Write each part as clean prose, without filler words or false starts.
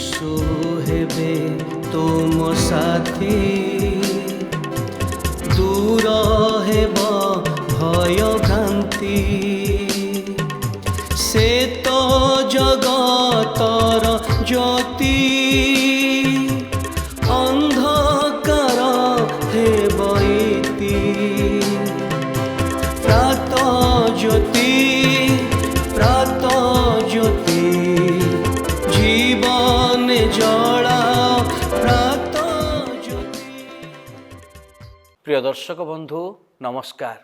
यीशु हेबे तुम साथी, दूर हेब भय भ्रांति। से तो जगतर ज्योति, अंधकार हेब इति। प्रात ज्योति, प्रात ज्योति, जीवन जला प्रात ज्योति। प्रिय दर्शक बंधु नमस्कार।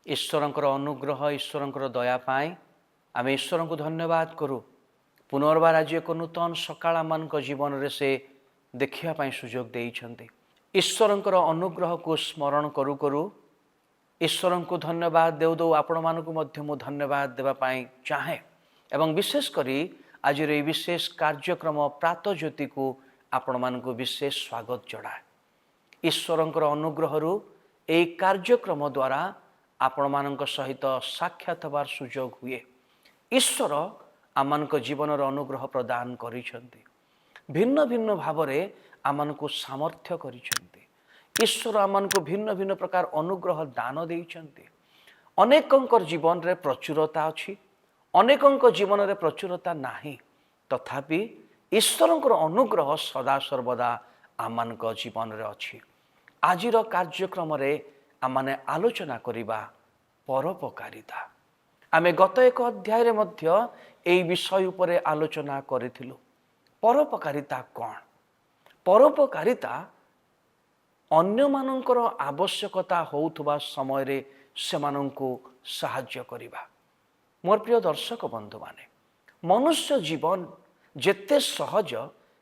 ईश्वरंकर अनुग्रह ईश्वरंकर दया पाई आम ईश्वर को धन्यवाद करूँ। पुनर्बार आज एक नूतन सकाळ आम जीवन रे से देखा सुजोग देइछन्ति। ईश्वरंकर अनुग्रह को स्मरण करू करू ईश्वर को धन्यवाद देउ देउ आपण मानकु मध्य मु धन्यवाद देवा पाई चाहे। एवं विशेष करी आज रे विशेष कार्यक्रम प्रात ज्योति को आपण मानकु विशेष स्वागत जणाए। ईश्वरंकर अनुग्रह रु एई कार्यक्रम द्वारा आपण मानक सहित साक्षात होबार सुजोग हुए। ईश्वर आमनक जीवन अनुग्रह प्रदान करिसेंति। भिन्न भिन्न भावरे आमनकु सामर्थ्य करिसेंति। ईश्वर आमनकु भिन्न भिन्न प्रकार अनुग्रह दान देइसेंति। अनेकंकर जीवन रे प्रचुरता अछि, अनेकंक जीवन रे प्रचुरता नाही, तथापि ईश्वरंकर अनुग्रह सदा सर्वदा आमनक जीवन रे अछि। आजिर कार्यक्रम रे आमाने आलोचना करिबा परोपकारिता। आमे गत एक अध्याय रे मध्य एई विषय उपरे आलोचना करिथिलु। परोपकारिता कोन? परोपकारिता अन्य मानकर आवश्यकता होउथबा समय रे सेमानंकु सहाय्य करिबा। मोर प्रिय दर्शक बंधु माने, मनुष्य जीवन जेते सहज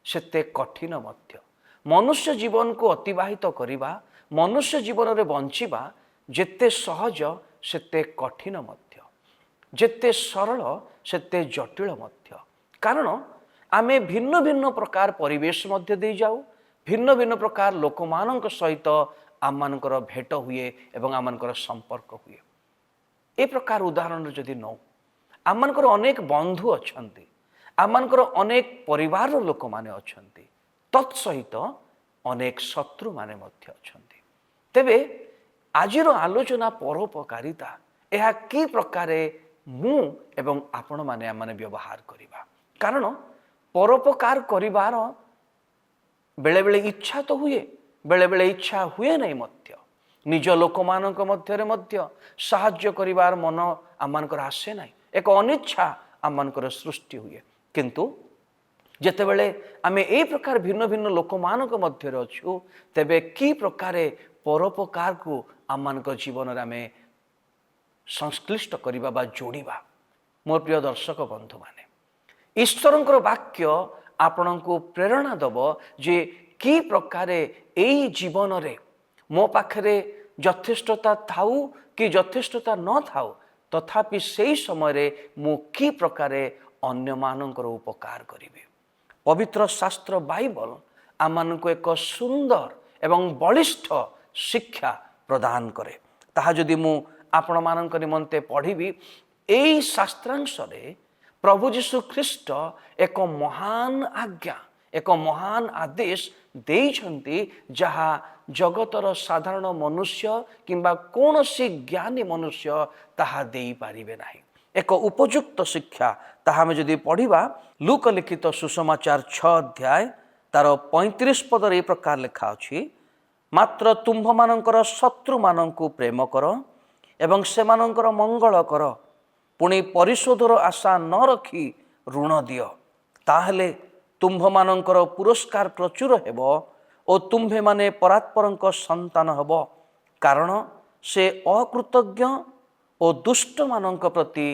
सेते कठिन मध्य। मनुष्य जीवन को अतिबाहित करिबा, मनुष्य जीवन रे बंचिबा जेते सहज सेते कठिन मध्य, जेते सरल सेते जटिल मध्य। कारण आमे भिन्न भिन्न प्रकार परिवेश मध्य दे जाऊ, भिन्न भिन्न प्रकार लोकमानक सहित आमମାନଙ୍କର भेट हुए एवं आमମାନଙ୍କର संपर्क हुए। ए प्रकार उदाहरण जदि नौ, आमମାନଙ୍କର अनेक बंधु अछंती, आमମାନଙ୍କର अनेक परिवार लोक माने अछंती, तत्सहित अनेक शत्रु माने मध्य अछंती। तेबे आजिर आलोचना परोपकारिता यह कि प्रकारे मु एवं आपण माने माने व्यवहार करिबा। कारण परोपकार करिबार बेले बेले इच्छा तो हुए, बेले बेले इच्छा हुए नहीं मध्य। निज लोक मानक मध्य रे मध्य साहाय्य करिबार मन आमମାନଙ୍କର आसे नहीं, एक अनिच्छा आमମାନଙ୍କର सृष्टि हुए। किंतु जेते बेले आमे ए प्रकार भिन्न भिन्न लोक मानक मध्य रे अछु, तेबे कि प्रकारे परोपकार को आमମାନଙ୍କ जीवन रे आमे संश्लिष्ट करिबा बा जोड़िबा। मोर प्रिय दर्शक बंधु माने, ईश्वरंकर वाक्य आपणको प्रेरणा दब जे कि प्रकारे एई जीवन रे मो पाखरे यथेष्टता थाउ कि यथेष्टता न थाउ, तथापि सेई समय रे मु कि प्रकारे अन्य मानकर उपकार करिवे। पवित्र शास्त्र बाइबल आमनको एक सुंदर एवं बलिष्ठ शिक्षा प्रदान करे। ताहा जदि मु आपण मानक निमंते पढ़िबी, एई शास्त्रांश रे प्रभु जीशु ख्रीष्ट एक महान आज्ञा, एक महान आदेश देइछन्ति, जहा जगतर साधारण मनुष्य किंबा कोनोसी ज्ञानी मनुष्य ताहा देई पारिबे नाही। एक उपयुक्त शिक्षा ताहा में जदि पढ़िबा, लूक लिखित सुसमाचार 6 अध्याय तार 35 पद रे प्रकार लिखा अछि, मात्र तुम्भ मानकर शत्रु मानंकु प्रेम कर एवं सेमानंकर मंगल कर, पुणी परिशोधर आशा न रखी ऋण दियो, ताहले तुम्भ मानंकर पुरस्कार प्रचुर हेबो ओ तुम्भे माने परात्परंक संतान हेबो। कारण से अकृतज्ञ ओ दुष्ट मानंक प्रति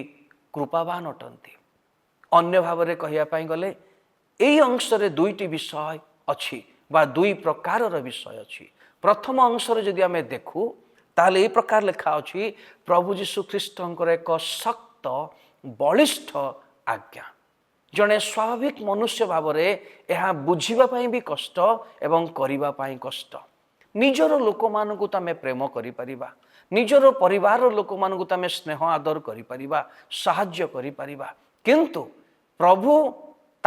कृपावान अटंती। अन्य भावरे कहिया पाई गले एई अंश रे दुईटी विषय अछि बा दुई प्रकारर विषय अछि। प्रथम अंश रे जदि आमे देखु, ताहले ए प्रकार लिखा अछि, प्रभु जीशु ख्रीष्टंकर एक शक्त बलिष्ठ आज्ञा। जड़े स्वाभाविक मनुष्य भाव में यह बुझापी भी कष्ट एवं करने कष्ट। निजर लोक मानू तमें प्रेम करिपरिबा, निजर परिवार लोक मानू तमें स्नेह आदर करिपरिबा, साहाय्य करिपरिबा, किंतु प्रभु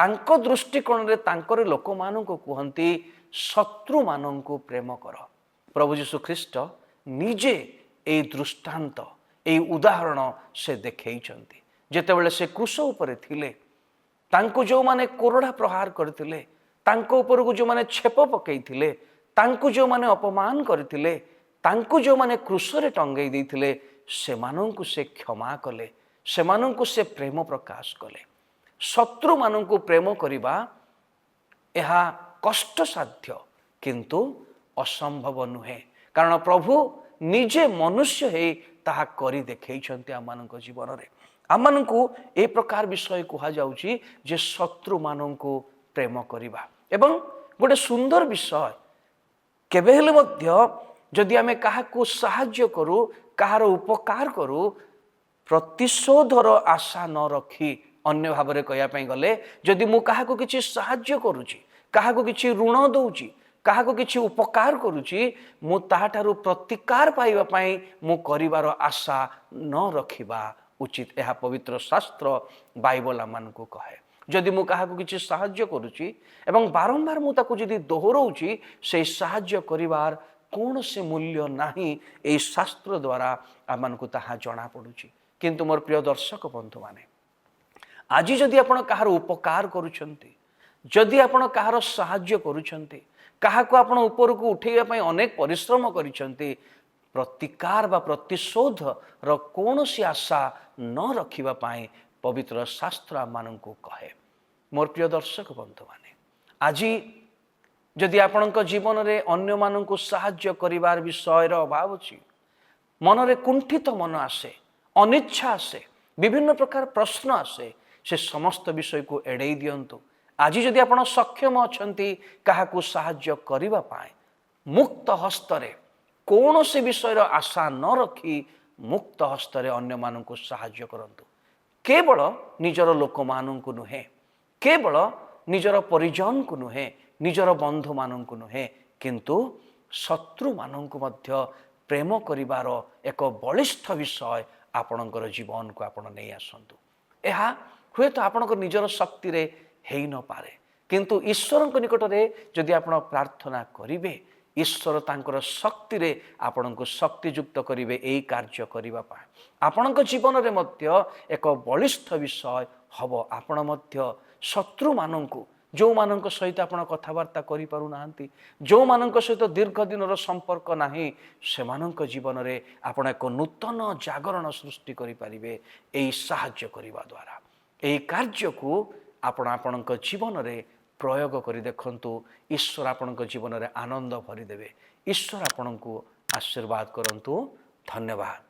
ତାଙ୍କ ଦୃଷ୍ଟିକୋଣରେ ତାଙ୍କର ଲୋକମାନଙ୍କୁ କୁହନ୍ତି ଶତ୍ରୁମାନଙ୍କୁ ପ୍ରେମ କର। ପ୍ରଭୁ ଯୀଶୁ ଖ୍ରୀଷ୍ଟ ନିଜେ ଏଇ ଦୃଷ୍ଟାନ୍ତ ଏଇ ଉଦାହରଣ ସେ ଦେଖେଇଛନ୍ତି। ଯେତେବେଳେ ସେ କ୍ରୁଶ ଉପରେ ଥିଲେ, ତାଙ୍କୁ ଯେଉଁମାନେ କୋରଡ଼ା ପ୍ରହାର କରିଥିଲେ, ତାଙ୍କ ଉପରକୁ ଯେଉଁମାନେ ଛେପ ପକାଇଥିଲେ, ତାଙ୍କୁ ଯେଉଁମାନେ ଅପମାନ କରିଥିଲେ, ତାଙ୍କୁ ଯେଉଁମାନେ କ୍ରୁଶରେ ଟଙ୍ଗେଇ ଦେଇଥିଲେ, ସେମାନଙ୍କୁ ସେ କ୍ଷମା କଲେ, ସେମାନଙ୍କୁ ସେ ପ୍ରେମ ପ୍ରକାଶ କଲେ। ଶତ୍ରୁମାନଙ୍କୁ ପ୍ରେମ କରିବା ଏହା କଷ୍ଟସାଧ୍ୟ କିନ୍ତୁ ଅସମ୍ଭବ ନୁହେଁ, କାରଣ ପ୍ରଭୁ ନିଜେ ମନୁଷ୍ୟ ହେଇ ତାହା କରି ଦେଖେଇଛନ୍ତି ଆମମାନଙ୍କ ଜୀବନରେ। ଆମମାନଙ୍କୁ ଏ ପ୍ରକାର ବିଷୟ କୁହାଯାଉଛି ଯେ ଶତ୍ରୁମାନଙ୍କୁ ପ୍ରେମ କରିବା। ଏବଂ ଗୋଟେ ସୁନ୍ଦର ବିଷୟ, କେବେ ହେଲେ ମଧ୍ୟ ଯଦି ଆମେ କାହାକୁ ସାହାଯ୍ୟ କରୁ, କାହାର ଉପକାର କରୁ, ପ୍ରତିଶୋଧର ଆଶା ନ ରଖି, ଅନ୍ୟ ଭାବରେ କହିବା ପାଇଁ ଗଲେ, ଯଦି ମୁଁ କାହାକୁ କିଛି ସାହାଯ୍ୟ କରୁଛି, କାହାକୁ କିଛି ଋଣ ଦେଉଛି, କାହାକୁ କିଛି ଉପକାର କରୁଛି, ମୁଁ ତାହାଠାରୁ ପ୍ରତିକାର ପାଇବା ପାଇଁ ମୁଁ କରିବାର ଆଶା ନ ରଖିବା ଉଚିତ। ଏହା ପବିତ୍ର ଶାସ୍ତ୍ର ବାଇବଲ ଆମମାନଙ୍କୁ କହେ। ଯଦି ମୁଁ କାହାକୁ କିଛି ସାହାଯ୍ୟ କରୁଛି ଏବଂ ବାରମ୍ବାର ମୁଁ ତାକୁ ଯଦି ଦୋହରଉଛି, ସେଇ ସାହାଯ୍ୟ କରିବାର କୌଣସି ମୂଲ୍ୟ ନାହିଁ। ଏହି ଶାସ୍ତ୍ର ଦ୍ୱାରା ଆମମାନଙ୍କୁ ତାହା ଜଣାପଡ଼ୁଛି। କିନ୍ତୁ ମୋର ପ୍ରିୟ ଦର୍ଶକ ବନ୍ଧୁମାନେ, ଆଜି ଯଦି ଆପଣ କାହାର ଉପକାର କରୁଛନ୍ତି, ଯଦି ଆପଣ କାହାର ସାହାଯ୍ୟ କରୁଛନ୍ତି, କାହାକୁ ଆପଣ ଉପରକୁ ଉଠେଇବା ପାଇଁ ଅନେକ ପରିଶ୍ରମ କରିଛନ୍ତି, ପ୍ରତିକାର ବା ପ୍ରତିଶୋଧର କୌଣସି ଆଶା ନ ରଖିବା ପାଇଁ ପବିତ୍ର ଶାସ୍ତ୍ର ଆମମାନଙ୍କୁ କହେ। ମୋର ପ୍ରିୟ ଦର୍ଶକ ବନ୍ଧୁମାନେ, ଆଜି ଯଦି ଆପଣଙ୍କ ଜୀବନରେ ଅନ୍ୟମାନଙ୍କୁ ସାହାଯ୍ୟ କରିବାର ବିଷୟର ଅଭାବ ଅଛି, ମନରେ କୁଣ୍ଠିତ ମନ ଆସେ, ଅନିଚ୍ଛା ଆସେ, ବିଭିନ୍ନ ପ୍ରକାର ପ୍ରଶ୍ନ ଆସେ, ସେ ସମସ୍ତ ବିଷୟକୁ ଏଡ଼େଇ ଦିଅନ୍ତୁ। ଆଜି ଯଦି ଆପଣ ସକ୍ଷମ ଅଛନ୍ତି କାହାକୁ ସାହାଯ୍ୟ କରିବା ପାଇଁ, ମୁକ୍ତ ହସ୍ତରେ, କୌଣସି ବିଷୟର ଆଶା ନ ରଖି ମୁକ୍ତ ହସ୍ତରେ ଅନ୍ୟମାନଙ୍କୁ ସାହାଯ୍ୟ କରନ୍ତୁ। କେବଳ ନିଜର ଲୋକମାନଙ୍କୁ ନୁହେଁ, କେବଳ ନିଜର ପରିଜନକୁ ନୁହେଁ, ନିଜର ବନ୍ଧୁମାନଙ୍କୁ ନୁହେଁ, କିନ୍ତୁ ଶତ୍ରୁମାନଙ୍କୁ ମଧ୍ୟ ପ୍ରେମ କରିବାର ଏକ ବଳିଷ୍ଠ ବିଷୟ ଆପଣଙ୍କର ଜୀବନକୁ ଆପଣ ନେଇ ଆସନ୍ତୁ। ଏହା ହୁଏତ ଆପଣଙ୍କ ନିଜର ଶକ୍ତିରେ ହେଇନପାରେ, କିନ୍ତୁ ଈଶ୍ୱରଙ୍କ ନିକଟରେ ଯଦି ଆପଣ ପ୍ରାର୍ଥନା କରିବେ, ଈଶ୍ୱର ତାଙ୍କର ଶକ୍ତିରେ ଆପଣଙ୍କୁ ଶକ୍ତିଯୁକ୍ତ କରିବେ ଏହି କାର୍ଯ୍ୟ କରିବା ପାଇଁ। ଆପଣଙ୍କ ଜୀବନରେ ମଧ୍ୟ ଏକ ବଳିଷ୍ଠ ବିଷୟ ହେବ। ଆପଣ ମଧ୍ୟ ଶତ୍ରୁମାନଙ୍କୁ, ଯେଉଁମାନଙ୍କ ସହିତ ଆପଣ କଥାବାର୍ତ୍ତା କରିପାରୁନାହାନ୍ତି, ଯେଉଁମାନଙ୍କ ସହିତ ଦୀର୍ଘ ଦିନର ସମ୍ପର୍କ ନାହିଁ, ସେମାନଙ୍କ ଜୀବନରେ ଆପଣ ଏକ ନୂତନ ଜାଗରଣ ସୃଷ୍ଟି କରିପାରିବେ ଏହି ସାହାଯ୍ୟ କରିବା ଦ୍ୱାରା। ଏହି କାର୍ଯ୍ୟକୁ ଆପଣ ଆପଣଙ୍କ ଜୀବନରେ ପ୍ରୟୋଗ କରି ଦେଖନ୍ତୁ। ଈଶ୍ୱର ଆପଣଙ୍କ ଜୀବନରେ ଆନନ୍ଦ ଭରିଦେବେ। ଈଶ୍ୱର ଆପଣଙ୍କୁ ଆଶୀର୍ବାଦ କରନ୍ତୁ। ଧନ୍ୟବାଦ।